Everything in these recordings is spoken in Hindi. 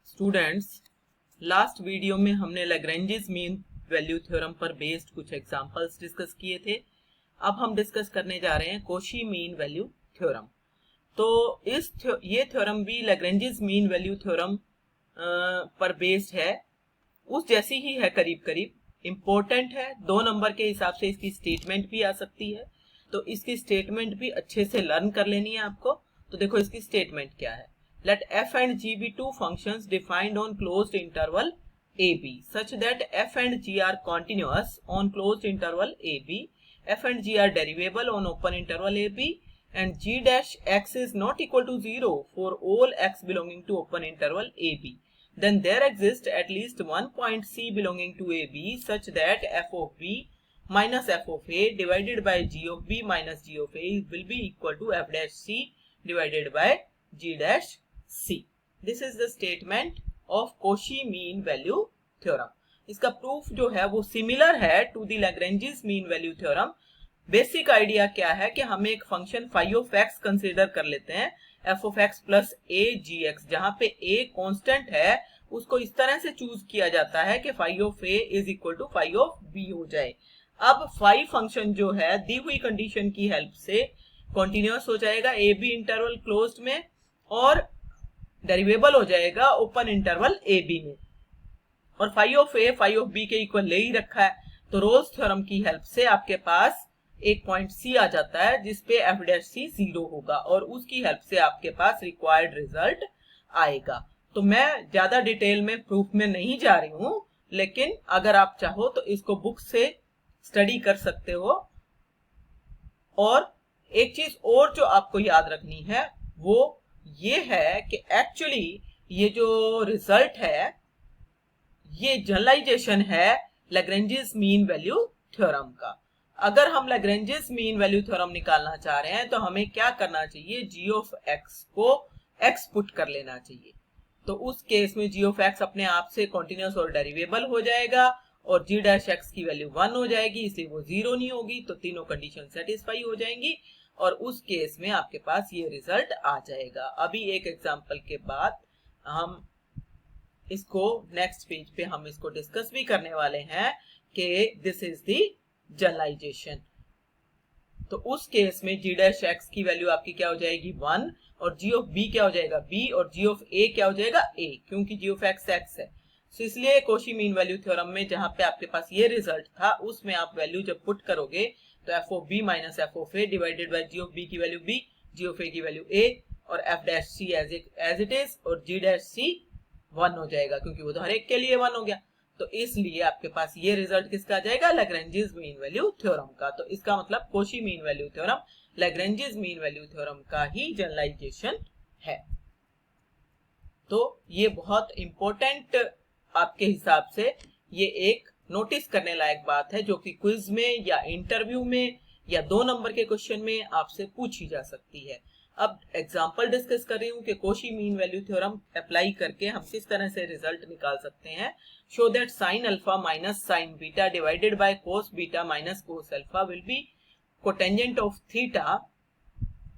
स्टूडेंट्स, लास्ट वीडियो में हमने लैग्रेंजेस मीन वैल्यू थ्योरम पर बेस्ड कुछ एग्जांपल्स डिस्कस किए थे। अब हम डिस्कस करने जा रहे हैं कॉची मीन वैल्यू थ्योरम। तो ये थ्योरम भी लैग्रेंजेस मीन वैल्यू थ्योरम पर बेस्ड है, उस जैसी ही है करीब करीब। इंपॉर्टेंट है, 2 नंबर के हिसाब से इसकी स्टेटमेंट भी आ सकती है, तो इसकी स्टेटमेंट भी अच्छे से लर्न कर लेनी है आपको। तो देखो इसकी स्टेटमेंट क्या है। Let f and g be two functions defined on closed interval ab such that f and g are continuous on closed interval ab, f and g are derivable on open interval ab, and g dash x is not equal to 0 for all x belonging to open interval ab. Then there exists at least one point c belonging to ab such that f of b minus f of a divided by g of b minus g of a will be equal to f dash c divided by g dash C. This is the statement of Cauchy mean value theorem. इसका प्रूफ जो है वो सिमिलर है to the Lagrange's mean value theorem. Basic idea क्या है कि हम एक function phi of x consider कर लेते हैं, f of x plus a g x, जहां पे ए कांस्टेंट है उसको इस तरह से चूज किया जाता है कि phi of a is equal to phi of b हो जाए। अब फाई फंक्शन जो है दी हुई कंडीशन की हेल्प से कॉन्टिन्यूअस हो जाएगा ए बी इंटरवल क्लोज्ड में, और डेरिवेबल हो जाएगा ओपन इंटरवल ए बी में, और phi of a phi of b के इक्वल ले ही रखा है। तो रोल्स थ्योरम की हेल्प से आपके पास एक पॉइंट सी आ जाता है जिसपे एफ डैश सी 0 होगा, और उसकी हेल्प से आपके पास रिक्वायर्ड रिजल्ट आएगा। तो मैं ज्यादा डिटेल में प्रूफ में नहीं जा रही हूं, लेकिन अगर आप चाहो तो इसको बुक से स्टडी कर सकते हो। और एक चीज और जो आपको याद रखनी है वो ये है कि एक्चुअली ये जो रिजल्ट है ये जनरलाइजेशन है लैग्रेंजेस मीन वैल्यू थ्योरम का। अगर हम लैग्रेंजेस मीन वैल्यू थ्योरम निकालना चाह रहे हैं तो हमें क्या करना चाहिए, जी ऑफ एक्स को एक्स पुट कर लेना चाहिए। तो उस केस में जी ऑफ एक्स अपने आप से कॉन्टिन्यूस और डेरिवेबल हो जाएगा, और जी डैश एक्स की वैल्यू 1 हो जाएगी, इसलिए वो 0 नहीं होगी, तो तीनों कंडीशन सेटिस्फाई हो जाएंगी, और उस केस में आपके पास ये रिजल्ट आ जाएगा। अभी एक एग्जांपल के बाद हम इसको नेक्स्ट पेज पे हम इसको डिस्कस भी करने वाले हैं कि दिस इज द जनरलाइजेशन। तो उस केस में जी डैश एक्स की वैल्यू आपकी क्या हो जाएगी 1, और जी ऑफ बी क्या हो जाएगा बी, और जी ऑफ ए क्या हो जाएगा ए, क्योंकि जी ऑफ एक्स एक्स है। तो इसलिए कॉची मीन वैल्यू थ्योरम में जहां पे आपके पास ये रिजल्ट था उसमें आप वैल्यू जब पुट करोगे तो f of b minus f of a divided by g of b की value b, g of a की वैल्यू ए, और f dash c as it is, और जी डैश सी 1 हो जाएगा क्योंकि वो तो हर एक के लिए 1 हो गया। तो इसलिए आपके पास ये रिजल्ट किसका आ जाएगा, लैग्रेंजेस मीन वैल्यू थ्योरम का। तो इसका मतलब Cauchy mean value theorem Lagrange's mean value theorem का ही जनरलाइजेशन है। तो ये बहुत इंपॉर्टेंट आपके हिसाब से ये एक नोटिस करने लायक बात है, जो कि क्विज में या इंटरव्यू में या 2 नंबर के क्वेश्चन में आपसे पूछी जा सकती है। अब एग्जांपल डिस्कस कर रही हूँ कि Cauchy mean value theorem apply करके हम किस तरह से रिजल्ट निकाल सकते हैं। Show that sine alpha minus sine beta divided by cos beta minus cos alpha will be cotangent of theta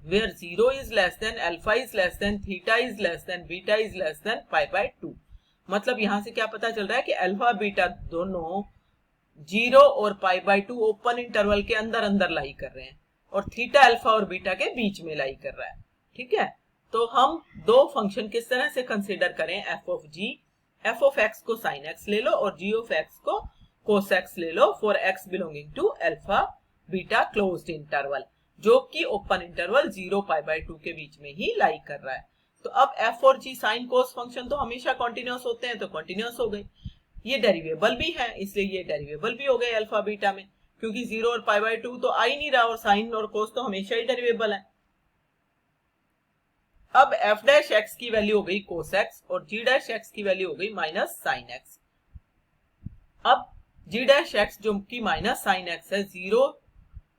where 0 is less than, alpha is less than, theta is less than, beta is less than pi by 2। मतलब यहां से क्या पता चल रहा है कि अल्फा बीटा दोनों 0 और पाई बाय 2 ओपन इंटरवल के अंदर अंदर लाई कर रहे हैं, और थीटा अल्फा और बीटा के बीच में लाई कर रहा है। ठीक है, तो हम 2 फंक्शन किस तरह से कंसीडर करें, f of g, f of x को साइन एक्स ले लो और जी ऑफ एक्स को कोस एक्स ले लो for X belonging to alpha beta closed interval, जो कि ओपन इंटरवल 0 पाई बाय 2 के बीच में ही लाई कर रहा है। तो अब एफ और जी साइन कोस फंक्शन तो हमेशा कॉन्टिन्यूअस होते हैं, तो कॉन्टिन्यूअस हो गए। ये डेरिवेबल भी है, इसलिए ये डेरिवेबल भी हो गए अल्फा बीटा में, क्योंकि 0 और पाई बाय 2 तो आ ही नहीं रहा, और साइन और कोस तो हमेशा ही डेरिवेबल है। अब एफ डैश एक्स की वैल्यू हो गई कोस एक्स, और जी डैश एक्स की वैल्यू हो गई माइनस साइन एक्स। अब जी डैश एक्स जो कि माइनस साइन एक्स है, 0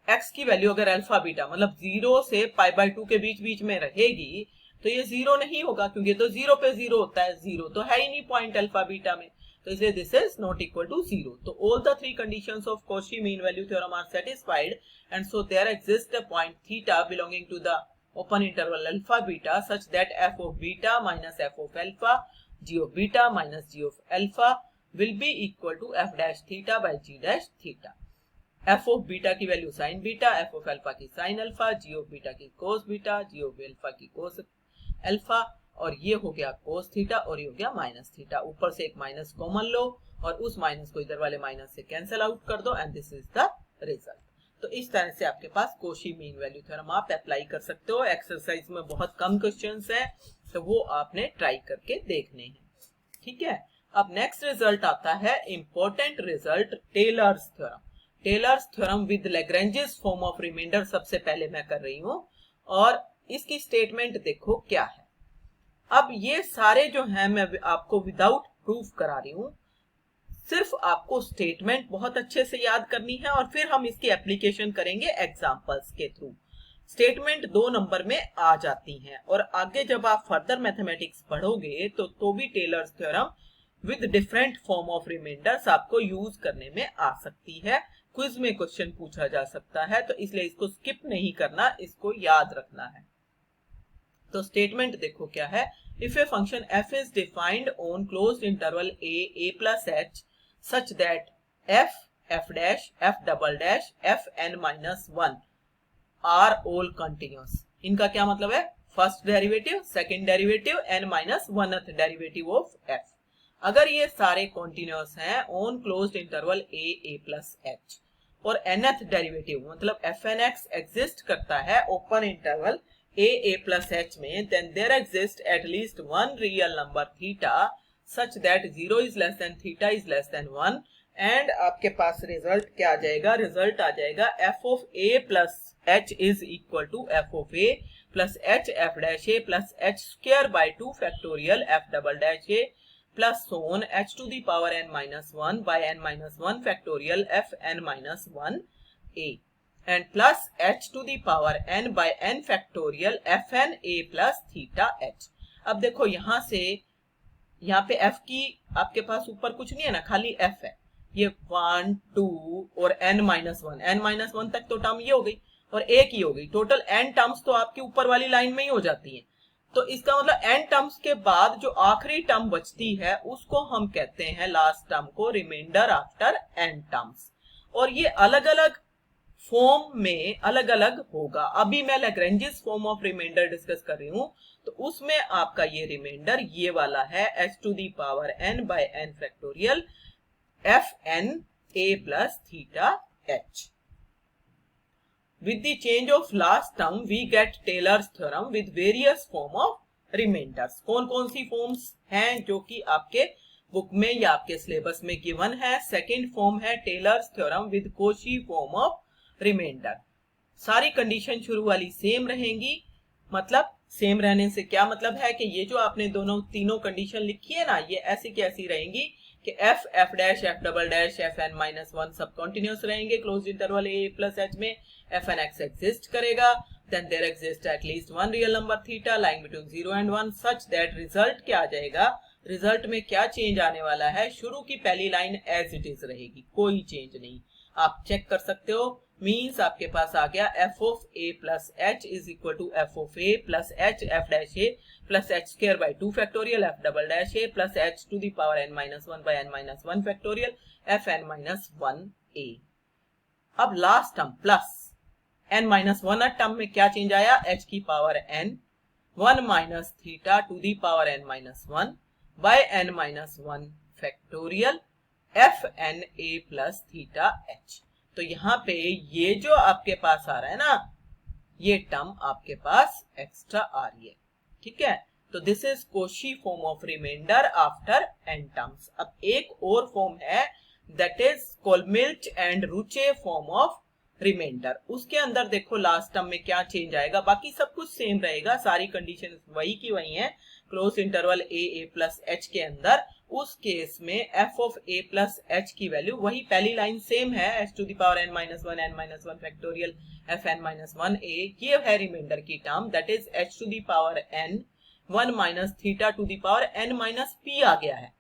एक्स की वैल्यू अगर अल्फा बीटा मतलब 0 से पाई बाय 2 के बीच बीच में रहेगी तो ये 0 नहीं होगा, क्योंकि तो 0 पे 0 होता है, 0 तो है ही नहीं पॉइंट अल्फा बीटा में, तो इसलिए this is not equal to 0। तो all the 3 conditions of Cauchy mean value theorem are satisfied, and so there exist a point theta belonging to the open interval alpha beta such that f of beta minus f of alpha g of beta minus g of alpha will be equal to f dash theta by g dash theta. f of beta की value sin beta, f of alpha की sin alpha, g of beta की cos beta, g of alpha की cos alpha, और ये हो गया cos थीटा और ये हो गया माइनस थीटा. ऊपर से एक माइनस कॉमन लो और उस माइनस को इधर वाले माइनस से कैंसिल आउट कर दो and this is the result. तो इस तरह से आपके पास कोशी मीन वैल्यू थ्योरम आप अप्लाई कर सकते हो. एक्सरसाइज में बहुत कम क्वेश्चंस हैं तो वो आपने ट्राई करके देखने हैं. ठीक है. अब नेक्स्ट रिजल्ट आता है important result Taylor's theorem. Taylor's theorem with Lagrange's form of remainder सबसे पहले मैं कर रही हूं और इसकी स्टेटमेंट देखो क्या है. अब ये सारे जो हैं मैं आपको विदाउट प्रूफ करा रही हूं. सिर्फ आपको स्टेटमेंट बहुत अच्छे से याद करनी है और फिर हम इसकी एप्लीकेशन करेंगे एग्जांपल्स के थ्रू. स्टेटमेंट 2 नंबर में आ जाती हैं और आगे जब आप फर्दर मैथमेटिक्स पढ़ोगे तो भी Taylor's theorem with different form of remainders आपको यूज करने में आ सकती है. क्विज में क्वेश्चन पूछा जा सकता है तो इसलिए इसको स्किप नहीं करना, इसको याद रखना है. तो स्टेटमेंट देखो क्या है. If a function f is defined on closed interval a plus h such that f, f dash, f double dash, f n minus 1 are all continuous. इनका क्या मतलब है? First derivative, second derivative, n minus 1th derivative of f. अगर ये सारे कॉन्टिन्यूअस हैं on closed interval a plus h और nth डेरिवेटिव मतलब fnx एग्जिस्ट करता है open interval a plus h में, then there exists at least one real number theta such that 0 is less than theta is less than 1 and आपके पास रिजल्ट क्या आ जाएगा? रिजल्ट आ जाएगा f of a plus h is equal to f of a plus h f dash a plus h square by 2 factorial f double dash a plus so on h to the power n minus 1 by n minus 1 factorial f n minus 1 a and plus h to the power n by n factorial fn a plus theta h. अब देखो यहां से यहाँ पे f की आपके पास ऊपर कुछ नहीं है ना, खाली f है. ये 1 2 और n माइनस 1 तक तो टर्म ये हो गई और एक ही हो गई. टोटल n टर्म्स तो आपकी ऊपर वाली लाइन में ही हो जाती हैं. तो इसका मतलब n टर्म्स के बाद जो आखिरी टर्म बचती है उसको हम कहते हैं लास्ट टर्म को रिमाइंडर आफ्टर n टर्म्स. और ये अलग अलग फॉर्म में अलग अलग होगा. अभी मैं Lagrange's form of remainder discuss कर रही हूं तो उसमें आपका ये रिमाइंडर ये वाला है h to the power n by n factorial f n a plus theta h. With the change of last term we get Taylor's theorem with various form of remainders. कौन कौन सी फॉर्म्स हैं जो कि आपके बुक में या आपके सिलेबस में गिवन है? सेकेंड फॉर्म है Taylor's theorem with Cauchy form of remainder. सारी कंडीशन शुरू वाली सेम रहेंगी. मतलब सेम रहने से क्या मतलब है कि ये जो आपने तीनों कंडीशन लिखी है ना, ये ऐसी की ऐसी रहेंगी कि f, f dash, f double dash, fn minus 1 सब कॉन्टिन्यूस रहेंगे closed interval a plus h में. fnx एग्जिस्ट करेगा. then there exists at least one real number theta lying between 0 and 1 such that result क्या आ जाएगा? रिजल्ट में क्या चेंज आने वाला है? शुरू की पहली लाइन एज इट इज रहेगी, कोई चेंज नहीं. आप चेक कर सकते हो. मीन्स आपके पास आ गया f of a plus h is equal to f of a plus h f dash a plus h square by 2 factorial f double dash a plus h to the power n minus 1 by n minus 1 factorial f n minus 1 a. अब last term plus n minus 1 term में क्या चेंज आया? h की power n 1 minus theta to the power n minus 1 by n minus 1 factorial f n a plus theta h. तो यहाँ पे ये जो आपके पास आ रहा है ना, ये टर्म आपके पास एक्स्ट्रा आ रही है. ठीक है. तो this is Cauchy form of remainder after n terms. अब एक और फॉर्म है that is Schlomilch and Roche form of remainder. उसके अंदर देखो लास्ट टर्म में क्या चेंज आएगा. बाकी सब कुछ सेम रहेगा, सारी कंडीशन वही की वही है. Close interval a plus h के अंदर उस केस में f of a plus h की वैल्यू वही पहली लाइन सेम है, h to the power n minus 1 n minus 1 factorial f n minus 1 a. ये है रिमाइंडर की term that is h to the power n 1 minus theta to the power n minus p आ गया है.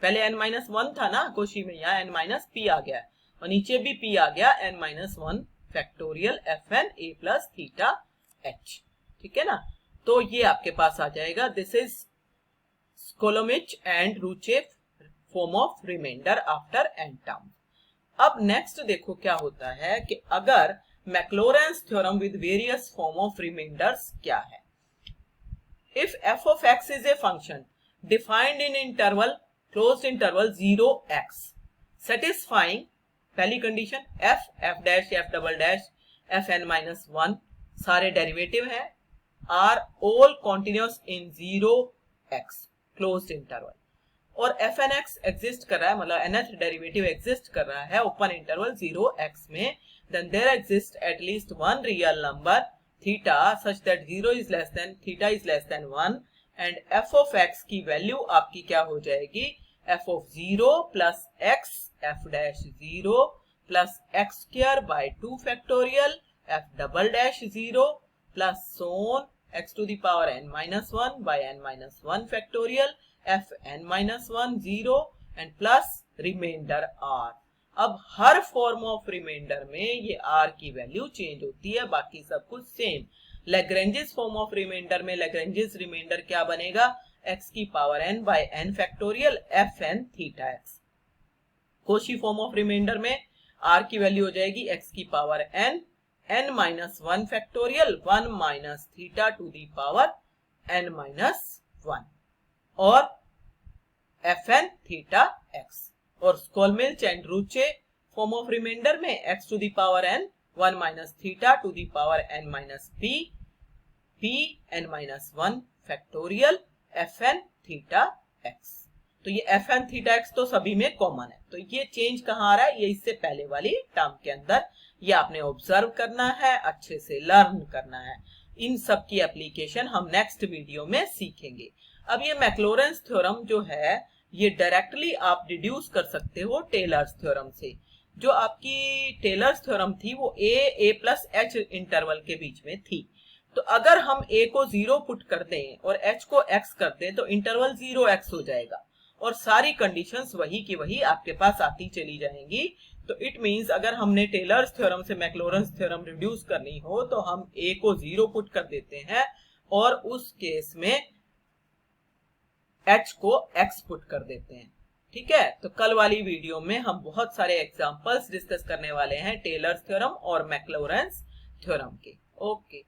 पहले n माइनस 1 था ना कोशी में, यहाँ n माइनस p आ गया है और नीचे भी p आ गया n minus 1 factorial f n a plus theta h. ठीक है ना. तो ये आपके पास आ जाएगा. This is Skolemich and Ruche form of remainder after n term. अब नेक्स्ट देखो क्या होता है कि अगर Maclaurin's theorem with various form of remainders क्या है. If f of x is a function defined in interval closed interval 0x satisfying पहली condition f dash f double dash fn minus 1 सारे डेरिवेटिव हैं are all continuous in 0x closed interval और fnx एग्जिस्ट कर रहा है, मतलब nth डेरिवेटिव एग्जिस्ट कर रहा है ओपन इंटरवल 0x में, then there exists at least one real number theta such that 0 is less than theta is less than 1 and f of x की वैल्यू आपकी क्या हो जाएगी, f of 0 plus x f dash 0 plus x square by 2 factorial f double dash 0 plus so on x to the power n minus 1 by n minus 1 factorial f n minus 1 0 and plus remainder r. अब हर फॉर्म ऑफ रिमाइंडर में ये r की वैल्यू चेंज होती है, बाकी सब कुछ same. Lagrange's form of remainder में लैग्रेंजेस रिमाइंडर क्या बनेगा, x की power n by n factorial f n theta x. Cauchy form of remainder में r की वैल्यू हो जाएगी x की power n n minus 1 factorial 1 minus theta to the power n minus 1 और fn थीटा x. और Schlomilch and Roche form of remainder में x to the power n 1 minus theta to the power n minus p p n minus 1 फैक्टोरियल fn थीटा x. तो ये fn थीटा x तो सभी में कॉमन है, तो ये चेंज कहाँ आ रहा है, ये इससे पहले वाली टर्म के अंदर. ये आपने ऑब्जर्व करना है, अच्छे से लर्न करना है. इन सब की एप्लीकेशन हम नेक्स्ट वीडियो में सीखेंगे. अब ये मैक्लोरेंस थ्योरम जो है ये डायरेक्टली आप डिड्यूस कर सकते हो टेलर्स थ्योरम से. जो आपकी टेलर्स थ्योरम थी वो a प्लस h इंटरवल के बीच में थी. तो अगर हम a को 0 पुट कर दें और h को x कर दें तो इंटरवल 0x हो जाएगा और सारी कंडीशंस वही की वही आपके पास आती चली जाएंगी. तो इट मींस अगर हमने टेलर्स थ्योरम से मैक्लोरेंस थ्योरम रिड्यूस करनी हो तो हम a को 0 पुट कर देते हैं और उस केस में h को x पुट कर देते हैं. ठीक है, तो कल वाली वीडियो में हम बहुत सारे एग्जांपल्स डिस्कस करने वाले हैं टेलर्स थ्योरम और मैक्लोरेंस थ्योरम के. ओके.